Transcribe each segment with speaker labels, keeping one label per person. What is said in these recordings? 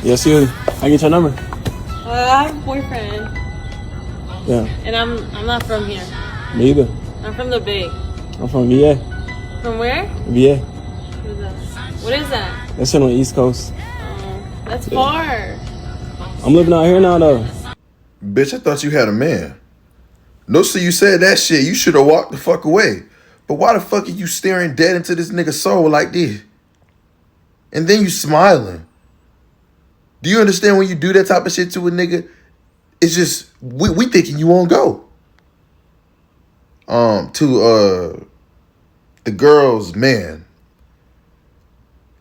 Speaker 1: Yes, you. I get your number.
Speaker 2: I have a boyfriend.
Speaker 1: Yeah.
Speaker 2: And I'm not from here.
Speaker 1: Me either.
Speaker 2: I'm from the Bay.
Speaker 1: I'm from VA.
Speaker 2: From where?
Speaker 1: VA.
Speaker 2: What is that?
Speaker 1: That's on the East Coast.
Speaker 2: Oh, that's far.
Speaker 1: I'm living out here now, though.
Speaker 3: Bitch, I thought you had a man. No, so you said that shit. You should have walked the fuck away. But why the fuck are you staring dead into this nigga's soul like this? And then you smiling. Do you understand when you do that type of shit to a nigga? It's just, we thinking you won't go. To the girl's man.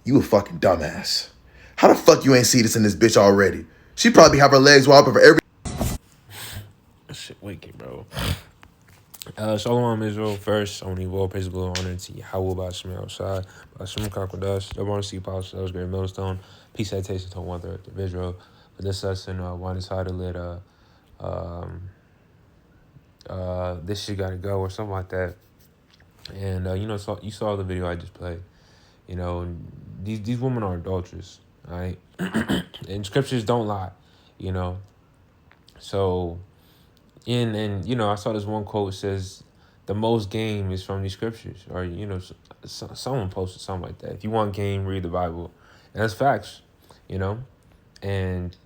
Speaker 3: You a fucking dumbass. How the fuck you ain't see this in this bitch already? She probably have her legs wide open for every...
Speaker 4: That shit wicked, bro. Shalom Israel first. I want to give all praise, glory, honor to Yahweh by Shemel outside. By Shem Kakwadash. Double honor to you, Apostle Sales, Great Millstone. Peace, citation to 1/3 of Israel. For this lesson, one decided to this shit gotta go or something like that. And you saw the video I just played. You know, and these women are adulterous, all right? And scriptures don't lie, you know. So I saw this one quote says, the most game is from these scriptures, or someone posted something like that. If you want game, read the Bible, and that's facts, you know. And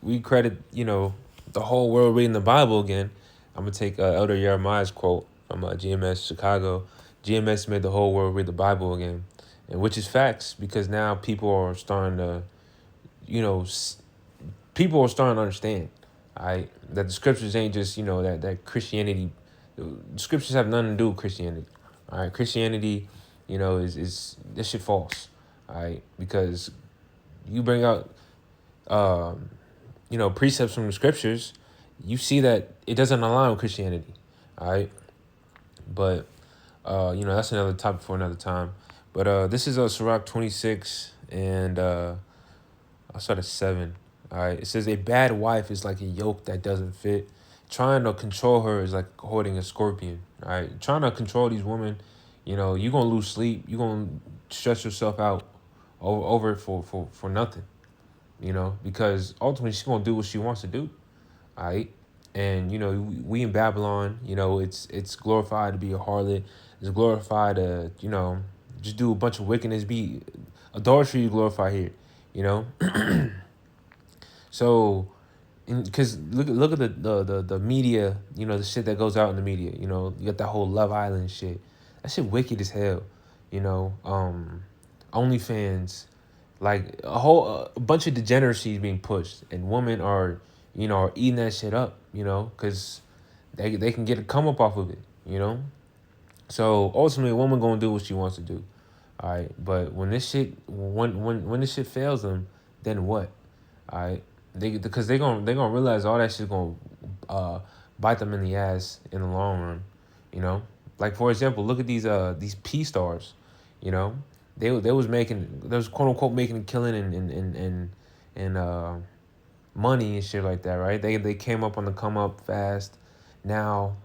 Speaker 4: we credit the whole world reading the Bible again. I'm gonna take Elder Jeremiah's quote from GMS Chicago. GMS made the whole world read the Bible again, and which is facts, because now people are starting to, people are starting to understand, that the scriptures ain't just that Christianity. The scriptures have nothing to do with Christianity. All right, Christianity, is this shit false. All right, because you bring out precepts from the scriptures, you see that it doesn't align with Christianity. All right, but that's another topic for another time. But this is Sirach 26, and I'll start at 7. All right, it says, a bad wife is like a yoke that doesn't fit. Trying to control her is like holding a scorpion. All right, trying to control these women, you're gonna lose sleep. You're gonna stress yourself out over it for nothing. Because ultimately she's gonna do what she wants to do. All right, and we in Babylon, it's glorified to be a harlot. It's glorified to just do a bunch of wickedness. Be adultery is glorified here. So, because look at the media, the shit that goes out in the media. You got that whole Love Island shit. That shit wicked as hell. OnlyFans, like a bunch of degeneracy is being pushed, and women are eating that shit up. Because they can get a come up off of it. So ultimately, a woman gonna do what she wants to do. All right, but when this shit this shit fails them, then what? All right, because they gonna realize all that shit's gonna bite them in the ass in the long run. Like, for example, look at these P stars. They was quote unquote making a killing and money and shit like that, right? They came up on the come up fast. Now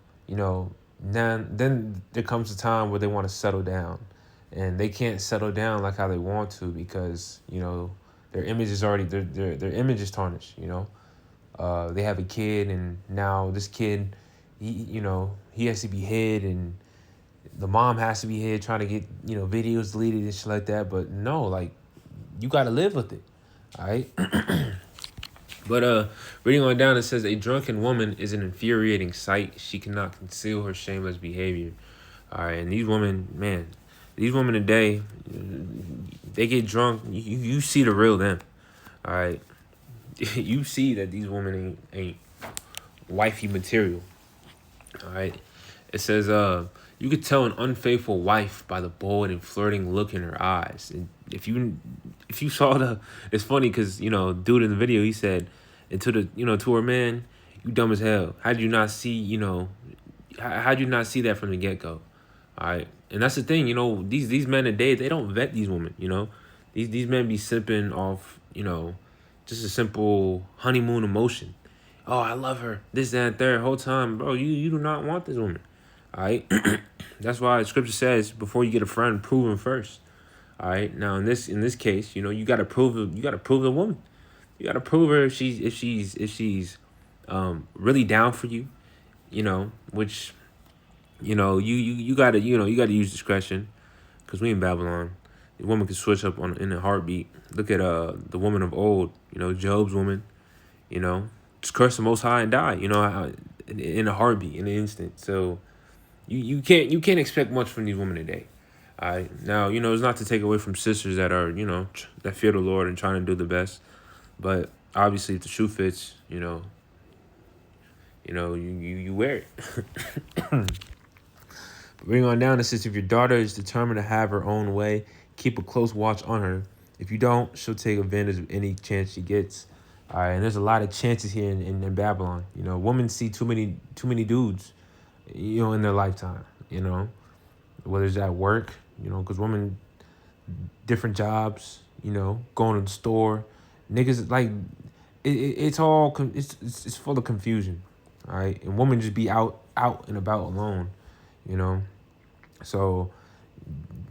Speaker 4: then there comes a time where they want to settle down, and they can't settle down like how they want to, because their image is already their image is tarnished. They have a kid, and now this kid, he has to be hid, and the mom has to be hid trying to get videos deleted and shit like that. But no, like, you got to live with it. All right. But reading on down, it says, a drunken woman is an infuriating sight. She cannot conceal her shameless behavior. All right, and these women today, they get drunk. You see the real them. All right, you see that these women ain't wifey material. All right, it says, you could tell an unfaithful wife by the bold and flirting look in her eyes. And if you saw it's funny because dude in the video, he said, and to her man, you dumb as hell. How'd you not see how'd you not see that from the get go? All right, and that's the thing. These men today, they don't vet these women. These men be sipping off just a simple honeymoon emotion. Oh, I love her. This, that, and third. Whole time, bro, you do not want this woman. All right, that's why the scripture says, before you get a friend, prove him first. All right. Now in this case, you gotta prove the woman. You gotta prove her if she's really down for you. Which you gotta use discretion, because we in Babylon. The woman can switch up in a heartbeat. Look at the woman of old. Job's woman. Just curse the Most High and die. In a heartbeat, in an instant. So you can't expect much from these women today. All right. Now it's not to take away from sisters that are that fear the Lord and trying to do the best, but obviously if the shoe fits, you wear it. Bring on down, it says, if your daughter is determined to have her own way, keep a close watch on her. If you don't, she'll take advantage of any chance she gets. All right, and there's a lot of chances here in Babylon. Women see too many dudes, in their lifetime. Whether it's at work, because women, different jobs, going to the store, niggas like it's full of confusion. All right, and women just be out and about alone. So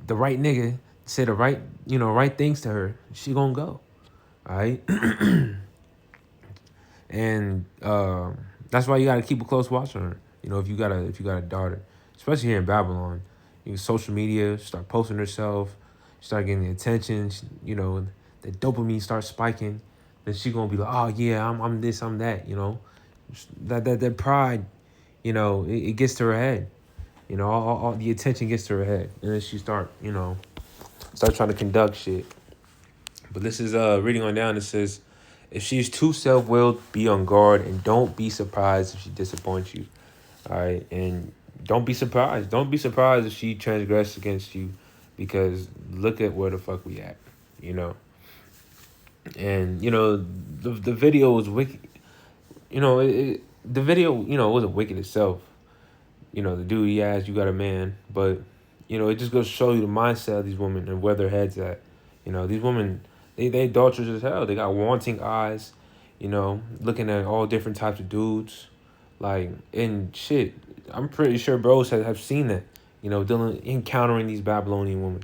Speaker 4: the right nigga say the right things to her, she gonna go. All right. And that's why you gotta keep a close watch on her. If you got a daughter, especially here in Babylon, social media, start posting herself, start getting the attention. The dopamine starts spiking. Then she gonna be like, oh yeah, I'm this, I'm that. That pride, it gets to her head. All the attention gets to her head, and then she start trying to conduct shit. But this is reading on down. It says, if she's too self-willed, be on guard, and don't be surprised if she disappoints you. All right, and don't be surprised. Don't be surprised if she transgresses against you, because look at where the fuck we at. And the video was wicked. The video wasn't wicked itself. The dude he asked, you got a man, but it just goes to show you the mindset of these women and where their heads at. These women, they adulterous as hell. They got wanting eyes, looking at all different types of dudes, like, and shit. I'm pretty sure bros have seen that, encountering these Babylonian women.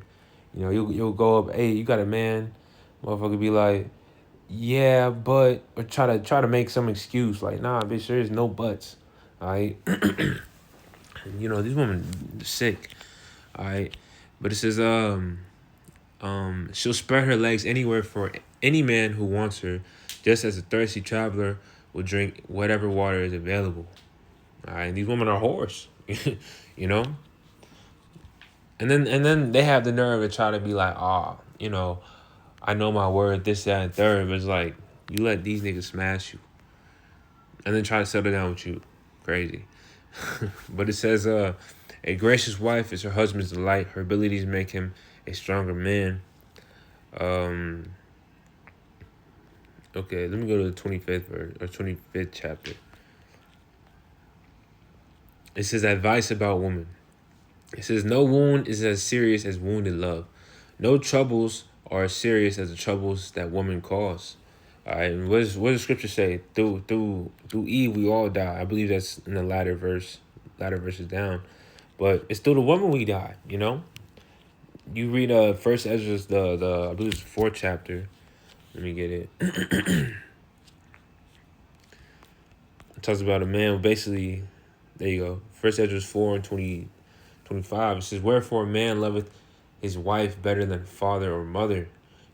Speaker 4: You'll go up, hey, you got a man, motherfucker be like, yeah, but, or try to make some excuse like, nah, bitch, there is no buts, all right. These women are sick. All right. But it says, she'll spread her legs anywhere for any man who wants her, just as a thirsty traveler will drink whatever water is available. All right. And these women are whores, And then they have the nerve to try to be like, I know my word, this, that, and third. But it's like, you let these niggas smash you, and then try to settle down with you. Crazy. But it says, a gracious wife is her husband's delight. Her abilities make him a stronger man. Okay, let me go to the 25th verse, or 25th chapter. It says, advice about woman. It says, no wound is as serious as wounded love. No troubles are as serious as the troubles that woman cause. All right, and what does the scripture say? Through Eve we all die. I believe that's in the latter verses down. But it's through the woman we die. You read First Ezra's the I believe it's the 4th chapter. Let me get it. It talks about a man. Basically, there you go. First Ezra's 4 and 25. It says, wherefore a man loveth his wife better than father or mother.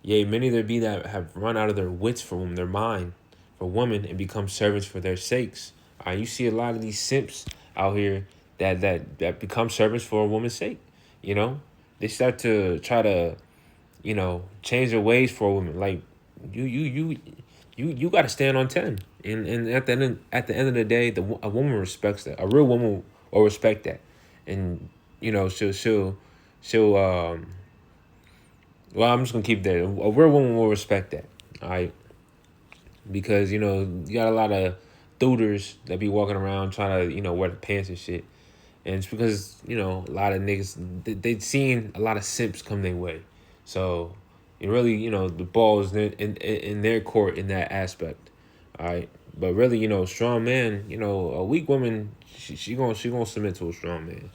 Speaker 4: Yea, many there be that have run out of their wits for their mind, for women, and become servants for their sakes. You see a lot of these simps out here that become servants for a woman's sake. They start to try to, change their ways for a woman. Like, you got to stand on 10. And at the end of the day, a woman respects that. A real woman will respect that, and she'll well, I'm just gonna keep that. A real woman will respect that, all right? Because you got a lot of dudes that be walking around trying to wear the pants and shit, and it's because a lot of niggas they seen a lot of simps come their way, so it really the ball is in their court in that aspect, all right? But really strong man, a weak woman she gonna submit to a strong man,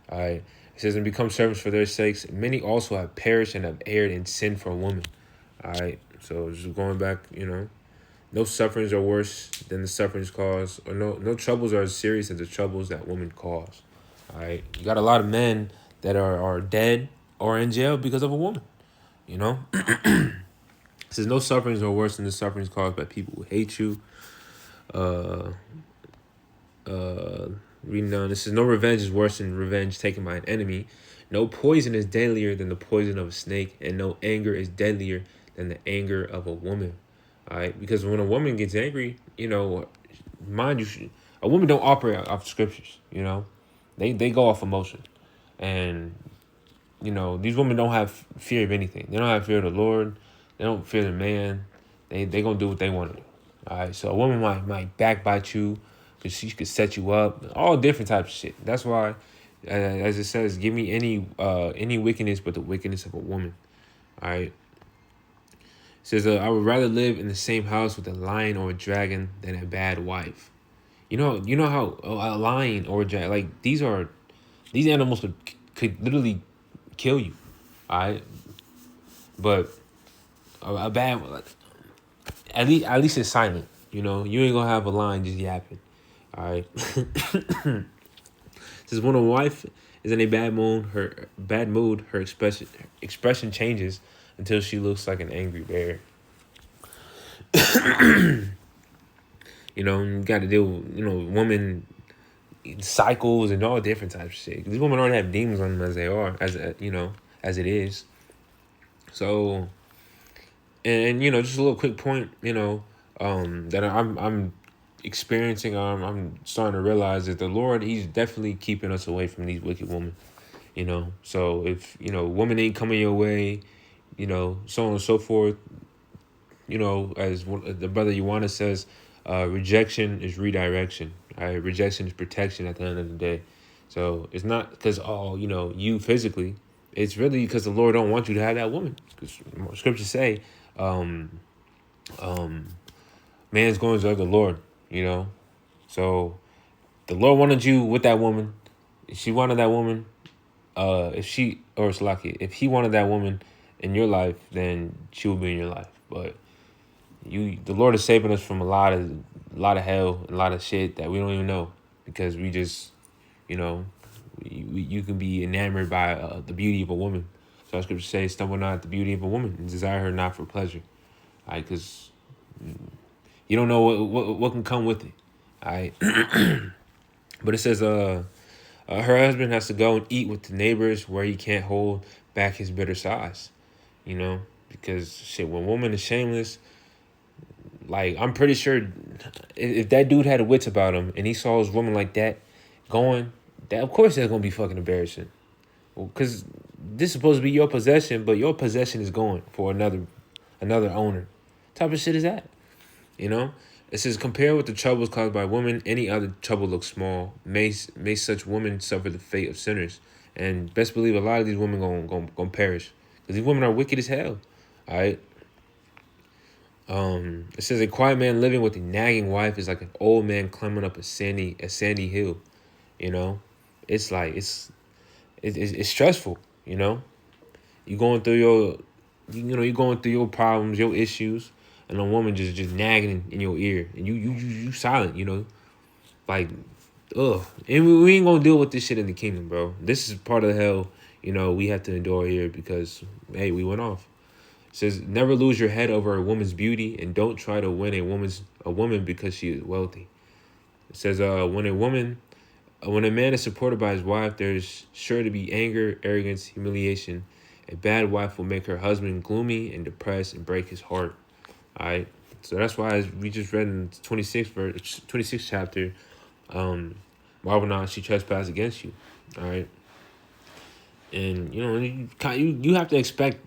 Speaker 4: all right? It It says, and become servants for their sakes. Many also have perished and have erred in sin for a woman. All right. So just going back, no sufferings are worse than the sufferings caused, or no troubles are as serious as the troubles that women cause. All right. You got a lot of men that are dead or in jail because of a woman. It says no sufferings are worse than the sufferings caused by people who hate you. Reading down, this says no revenge is worse than revenge taken by an enemy. No poison is deadlier than the poison of a snake, and no anger is deadlier than the anger of a woman. All right, because when a woman gets angry, mind you, a woman don't operate off scriptures. They go off emotion, and these women don't have fear of anything. They don't have fear of the Lord. They don't fear the man. They gonna do what they want to do. All right, so a woman might backbite you because she could set you up. All different types of shit. That's why, as it says, give me any wickedness but the wickedness of a woman. All right. It says, I would rather live in the same house with a lion or a dragon than a bad wife. You know how a lion or a dragon, like these animals could literally kill you. All right. But a bad, at least it's silent. You ain't gonna have a lion just yapping. All right. It says when a wife is in a bad mood, her expression changes until she looks like an angry bear. You got to deal with, woman cycles and all different types of shit. These women already have demons on them as they are, as it is. So, and just a little quick point, that I'm experiencing. I'm starting to realize that the Lord, He's definitely keeping us away from these wicked women. So if woman ain't coming your way, so on and so forth. As the brother Ioana says, rejection is redirection. All right, rejection is protection at the end of the day. So it's not because you physically. It's really because the Lord don't want you to have that woman. Because scriptures say, man's going to serve the Lord. So the Lord wanted you with that woman. She wanted that woman. If He wanted that woman in your life, then she will be in your life. But the Lord is saving us from a lot of hell and a lot of shit that we don't even know, because we just, you can be enamored by the beauty of a woman. So our scripture says, stumble not at the beauty of a woman and desire her not for pleasure. All right, because you don't know what can come with it. All right. But it says, her husband has to go and eat with the neighbors where he can't hold back his bitter sighs, because shit, when a woman is shameless, like, I'm pretty sure if that dude had a wits about him and he saw his woman like that going, that of course that's going to be fucking embarrassing. Because this is supposed to be your possession, but your possession is going for another owner. What type of shit is that? It says, compare with the troubles caused by women, any other trouble looks small. May such women suffer the fate of sinners. And best believe a lot of these women gonna perish, because these women are wicked as hell. All right. It says a quiet man living with a nagging wife is like an old man climbing up a sandy hill. It's like it's stressful. You going through your problems, your issues, and a woman just nagging in your ear, and you silent. Like, ugh. And we ain't gonna deal with this shit in the kingdom, bro. This is part of the hell we have to endure here, because hey, we went off. It says, never lose your head over a woman's beauty, and don't try to win a woman because she is wealthy. It says, when a man is supported by his wife, there's sure to be anger, arrogance, humiliation. A bad wife will make her husband gloomy and depressed and break his heart. All right. So that's why, as we just read in 26th chapter, marvel not she trespass against you. All right. And you have to expect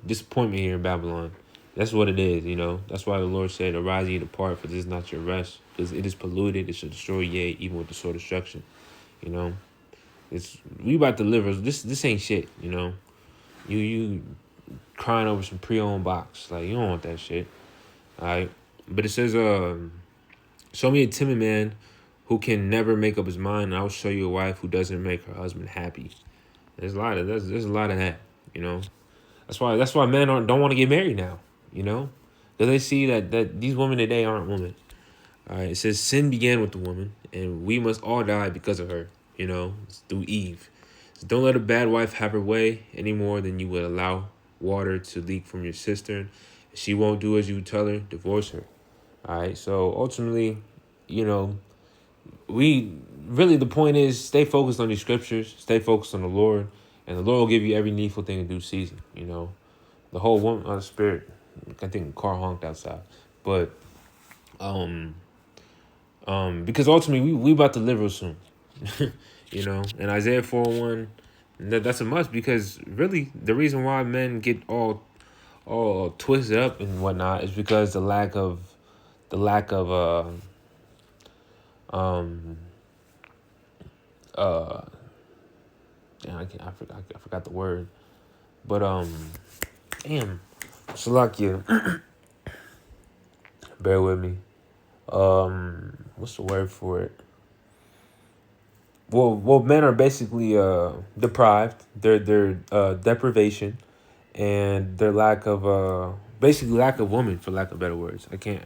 Speaker 4: disappointment here in Babylon. That's what it is. That's why the Lord said, arise ye, depart, for this is not your rest, because it is polluted. It shall destroy, yea, even with the sword of destruction. We about to live. This ain't shit. You crying over some pre-owned box, like, you don't want that shit. All right. But it says, show me a timid man who can never make up his mind, and I'll show you a wife who doesn't make her husband happy. There's a lot of that, you know. That's why men don't want to get married now, you know, because they see that these women today aren't women. All right, it says sin began with the woman, and we must all die because of her. You know, it's through Eve. So don't let a bad wife have her way any more than you would allow water to leak from your cistern. If she won't do as you tell her, divorce her. All right. So ultimately, you know, we really the point is stay focused on these scriptures, stay focused on the Lord, and the Lord will give you every needful thing in due season. You know, the whole woman on the spirit. I think the car honked outside, but because ultimately we about to live real soon, you know. And Isaiah 4:1, that's a must because really the reason why men get all twisted up and whatnot is because the lack of damn, I forgot the word, but damn, Salakia, bear with me. What's the word for it? Well, men are basically deprived. Their deprivation and their lack of basically lack of woman, for lack of better words. I can't.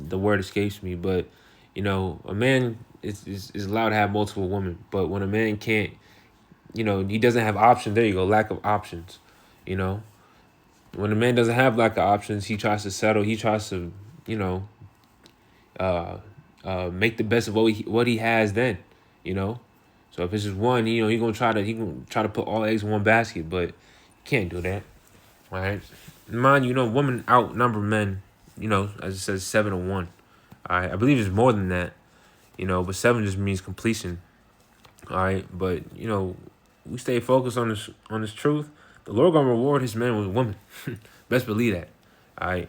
Speaker 4: The word escapes me, but you know, a man is allowed to have multiple women, but when a man can't, you know, he doesn't have options. There you go, lack of options. You know, when a man doesn't have lack of options, he tries to settle. He tries to, you know, make the best of what he has then, you know. So if it's just one, you know, he gonna try to put all eggs in one basket, but you can't do that, right? Mind you, know, women outnumber men, you know, as it says 7-1. All right, I believe it's more than that, you know, but 7 just means completion. All right, but you know, we stay focused on this truth. The Lord gonna reward His men with women. Best believe that. All right.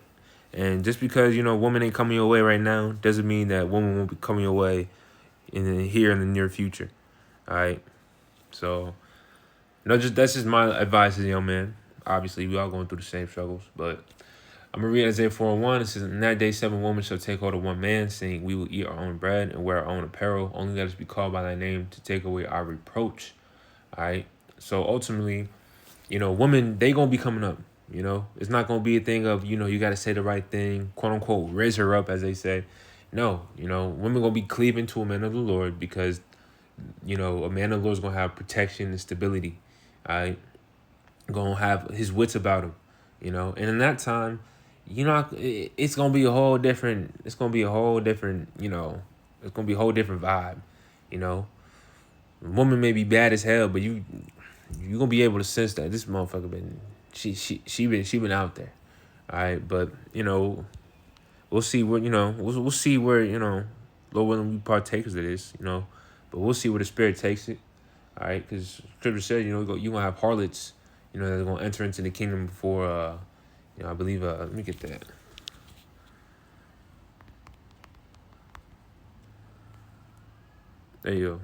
Speaker 4: And just because, you know, woman ain't coming your way right now doesn't mean that woman won't be coming your way here in the near future. All right. So, no, that's just my advice as a young man. Obviously, we all going through the same struggles. But I'm going to read Isaiah 4:1. It says, in that day 7 women shall take hold of one man, saying, we will eat our own bread and wear our own apparel. Only let us be called by thy name to take away our reproach. All right. So ultimately, you know, women, they going to be coming up. You know, it's not going to be a thing of, you know, you got to say the right thing, quote unquote, raise her up, as they say. No, you know, women going to be cleaving to a man of the Lord because, you know, a man of the Lord is going to have protection and stability. All right. Going to have his wits about him, you know. And in that time, you know, it's going to be a whole different, you know, it's going to be a whole different vibe, you know. A woman may be bad as hell, but you're going to be able to sense that this motherfucker been, she been out there. All right, but you know, we'll see where, you know, we'll see where, you know, Lord willing, we partakers of this, you know, but we'll see where the Spirit takes it. All right, because Scripture says, you know, you're gonna have harlots, you know, that are gonna enter into the kingdom before, you know, I believe. Let me get that. There you go.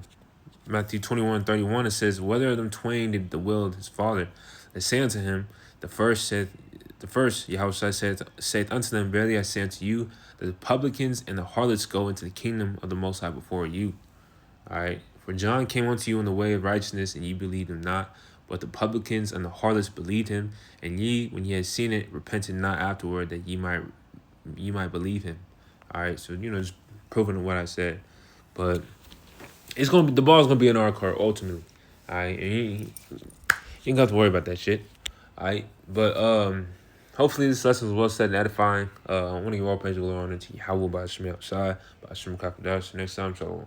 Speaker 4: Matthew 21:31, it says, whether of them twain did the will of his father, they say unto him, the first, Yahushua saith unto them, verily I say unto you, that the publicans and the harlots go into the kingdom of the Most High before you. All right. For John came unto you in the way of righteousness, and ye believed him not. But the publicans and the harlots believed him, and ye, when ye had seen it, repented not afterward, that ye might believe him. All right. So, you know, just proving what I said. But it's gonna be, the ball's gonna be in our court ultimately. All right. And you ain't got to worry about that shit. All right. But hopefully this lesson was well said and edifying. I want to give all praise and glory to Yahweh by Shemel Shai, by Shem Kakadash. Next time, shalom.